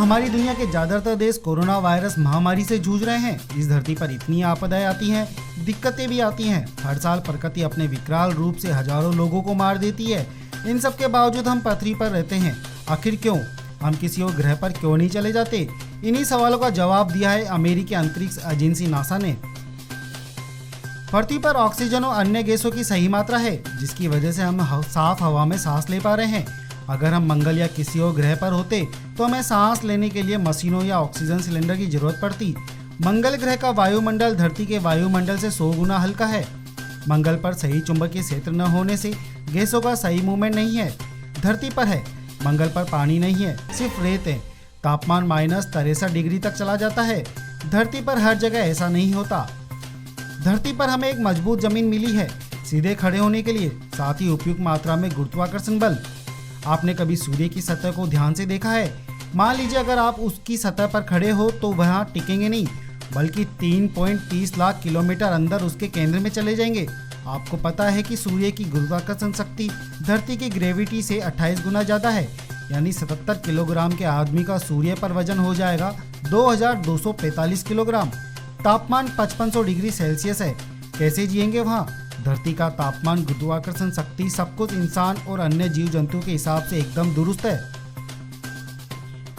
हमारी दुनिया के ज्यादातर देश कोरोना वायरस महामारी से जूझ रहे हैं। इस धरती पर इतनी आपदाएं आती हैं, दिक्कतें भी आती हैं। हर साल प्रकृति अपने विकराल रूप से हजारों लोगों को मार देती है। इन सब के बावजूद हम पृथ्वी पर रहते हैं। आखिर क्यों? हम किसी और ग्रह पर क्यों नहीं चले जाते? इन्हीं सवालों का जवाब दिया है अमेरिकी अंतरिक्ष एजेंसी नासा ने। पृथ्वी पर ऑक्सीजन और अन्य गैसों की सही मात्रा है, जिसकी वजह से हम साफ हवा में सांस ले पा रहे हैं। अगर हम मंगल या किसी और ग्रह पर होते तो हमें सांस लेने के लिए मशीनों या ऑक्सीजन सिलेंडर की जरूरत पड़ती। मंगल ग्रह का वायुमंडल धरती के वायुमंडल से 100 गुना हल्का है। मंगल पर सही चुंबकीय क्षेत्र न होने से गैसों का सही मूवमेंट नहीं है। धरती पर है। मंगल पर पानी नहीं है, सिर्फ रेत है। तापमान -63 डिग्री तक चला जाता है। धरती पर हर जगह ऐसा नहीं होता। धरती पर हमें एक मजबूत जमीन मिली है सीधे खड़े होने के लिए, साथ ही उपयुक्त मात्रा में गुरुत्वाकर्षण बल। आपने कभी सूर्य की सतह को ध्यान से देखा है? मान लीजिए अगर आप उसकी सतह पर खड़े हो तो वहां टिकेंगे नहीं, बल्कि 3.30 लाख किलोमीटर अंदर उसके केंद्र में चले जाएंगे। आपको पता है कि सूर्य की गुरुत्वाकर्षण शक्ति धरती की ग्रेविटी से 28 गुना ज्यादा है, यानी 77 किलोग्राम के आदमी का सूर्य पर वजन हो जाएगा 2245 किलोग्राम। तापमान 5500 डिग्री सेल्सियस है। कैसे जिएंगे वहाँ? धरती का तापमान, गुरुत्वाकर्षण शक्ति, सब कुछ इंसान और अन्य जीव जंतु के हिसाब से एकदम दुरुस्त है।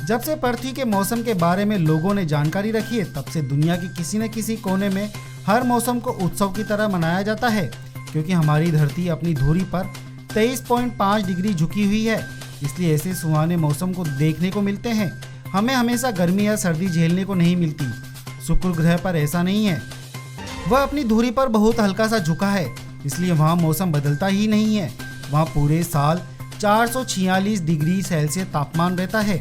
जब से पृथ्वी के मौसम के बारे में लोगों ने जानकारी रखी है, तब से दुनिया के किसी न किसी कोने में हर मौसम को उत्सव की तरह मनाया जाता है। क्योंकि हमारी धरती अपनी धुरी पर 23.5 डिग्री झुकी हुई है, इसलिए ऐसे सुहाने मौसम को देखने को मिलते हैं। हमें हमेशा गर्मी या सर्दी झेलने को नहीं मिलती। शुक्र ग्रह पर ऐसा नहीं है। वह अपनी धुरी पर बहुत हल्का सा झुका है, इसलिए वहाँ मौसम बदलता ही नहीं है। वहाँ पूरे साल 446 डिग्री सेल्सियस तापमान रहता है।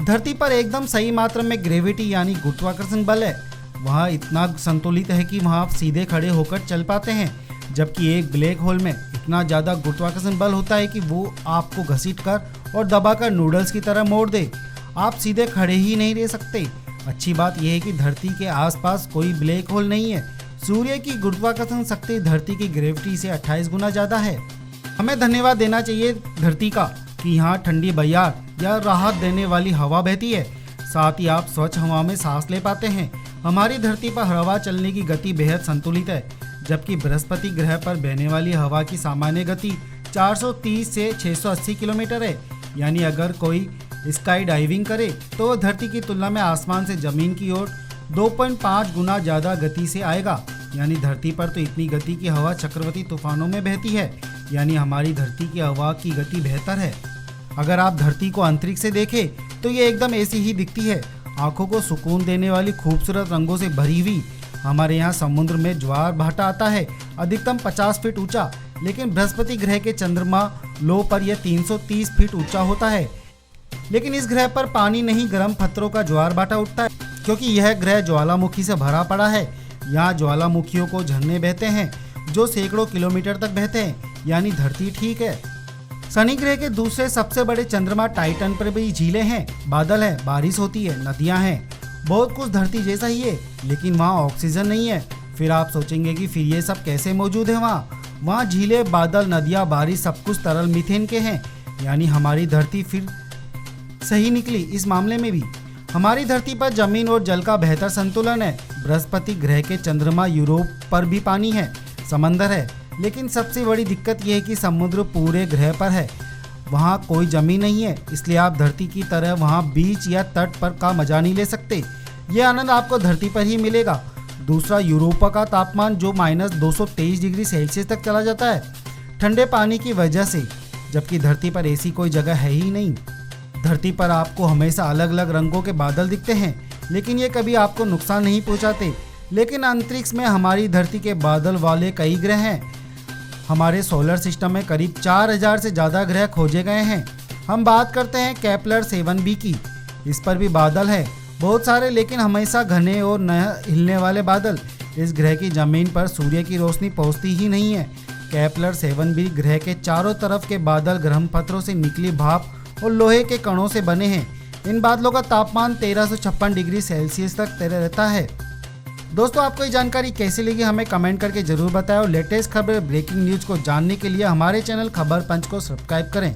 धरती पर एकदम सही मात्रा में ग्रेविटी यानी गुरुत्वाकर्षण बल है। वहाँ इतना संतुलित है कि वहाँ आप सीधे खड़े होकर चल पाते हैं, जबकि एक ब्लैक होल में इतना ज़्यादा गुरुत्वाकर्षण बल होता है कि वो आपको घसीटकर और दबाकर नूडल्स की तरह मोड़ दे। आप सीधे खड़े ही नहीं रह सकते। अच्छी बात यह है कि धरती के आसपास कोई ब्लैक होल नहीं है। सूर्य की गुरुत्वाकर्षण शक्ति धरती की ग्रेविटी से 28 गुना ज़्यादा है। हमें धन्यवाद देना चाहिए धरती का कि यहाँ ठंडी बयार या राहत देने वाली हवा बहती है। साथ ही आप स्वच्छ हवा में सांस ले पाते हैं। हमारी धरती पर हवा चलने की गति बेहद संतुलित है, जबकि बृहस्पति ग्रह पर बहने वाली हवा की सामान्य गति 430 से 680 किलोमीटर है। यानी अगर कोई स्काई डाइविंग करे तो वह धरती की तुलना में आसमान से जमीन की ओर 2.5 गुना ज़्यादा गति से आएगा। यानी धरती पर तो इतनी गति की हवा चक्रवाती तूफानों में बहती है, यानी हमारी धरती की हवा की गति बेहतर है। अगर आप धरती को अंतरिक्ष से देखें तो ये एकदम ऐसी ही दिखती है, आंखों को सुकून देने वाली खूबसूरत रंगों से भरी हुई। हमारे यहाँ समुद्र में ज्वार भाटा आता है, अधिकतम 50 फीट ऊंचा, लेकिन बृहस्पति ग्रह के चंद्रमा लो पर यह 330 फीट ऊंचा होता है। लेकिन इस ग्रह पर पानी नहीं, गर्म पत्थरों का ज्वार भाटा उठता है, क्योंकि यह ग्रह ज्वालामुखी से भरा पड़ा है। यहाँ ज्वालामुखियों को झरने बहते हैं जो सैकड़ों किलोमीटर तक बहते हैं, यानी धरती ठीक है। शनि ग्रह के दूसरे सबसे बड़े चंद्रमा टाइटन पर भी झीलें हैं, बादल है, बारिश होती है, नदियाँ हैं, बहुत कुछ धरती जैसा ही है, लेकिन वहाँ ऑक्सीजन नहीं है। फिर आप सोचेंगे कि फिर ये सब कैसे मौजूद है वहाँ झीलें, बादल, नदियाँ, बारिश सब कुछ तरल मीथेन के हैं। यानी हमारी धरती फिर सही निकली इस मामले में भी। हमारी धरती पर जमीन और जल का बेहतर संतुलन है। बृहस्पति ग्रह के चंद्रमा यूरोप पर भी पानी है, समंदर है, लेकिन सबसे बड़ी दिक्कत यह है कि समुद्र पूरे ग्रह पर है, वहाँ कोई जमीन नहीं है। इसलिए आप धरती की तरह वहाँ बीच या तट पर का मजा नहीं ले सकते। ये आनंद आपको धरती पर ही मिलेगा। दूसरा, यूरोप का तापमान जो -223 डिग्री सेल्सियस तक चला जाता है ठंडे पानी की वजह से, जबकि धरती पर ऐसी कोई जगह है ही नहीं। धरती पर आपको हमेशा अलग अलग रंगों के बादल दिखते हैं, लेकिन ये कभी आपको नुकसान नहीं पहुंचाते। लेकिन अंतरिक्ष में हमारी धरती के बादल वाले कई ग्रह हैं। हमारे सोलर सिस्टम में करीब 4000 से ज़्यादा ग्रह खोजे गए हैं। हम बात करते हैं केपलर 7b की, इस पर भी बादल है बहुत सारे, लेकिन हमेशा घने और न हिलने वाले बादल। इस ग्रह की ज़मीन पर सूर्य की रोशनी पहुंचती ही नहीं है। केपलर 7b ग्रह के चारों तरफ के बादल गर्म पत्थरों से निकली भाप और लोहे के कणों से बने हैं। इन बादलों का तापमान 1356 डिग्री सेल्सियस तक तैर रहता है। दोस्तों, आपको ये जानकारी कैसी लगी हमें कमेंट करके जरूर बताएं और लेटेस्ट खबर, ब्रेकिंग न्यूज को जानने के लिए हमारे चैनल खबर पंच को सब्सक्राइब करें।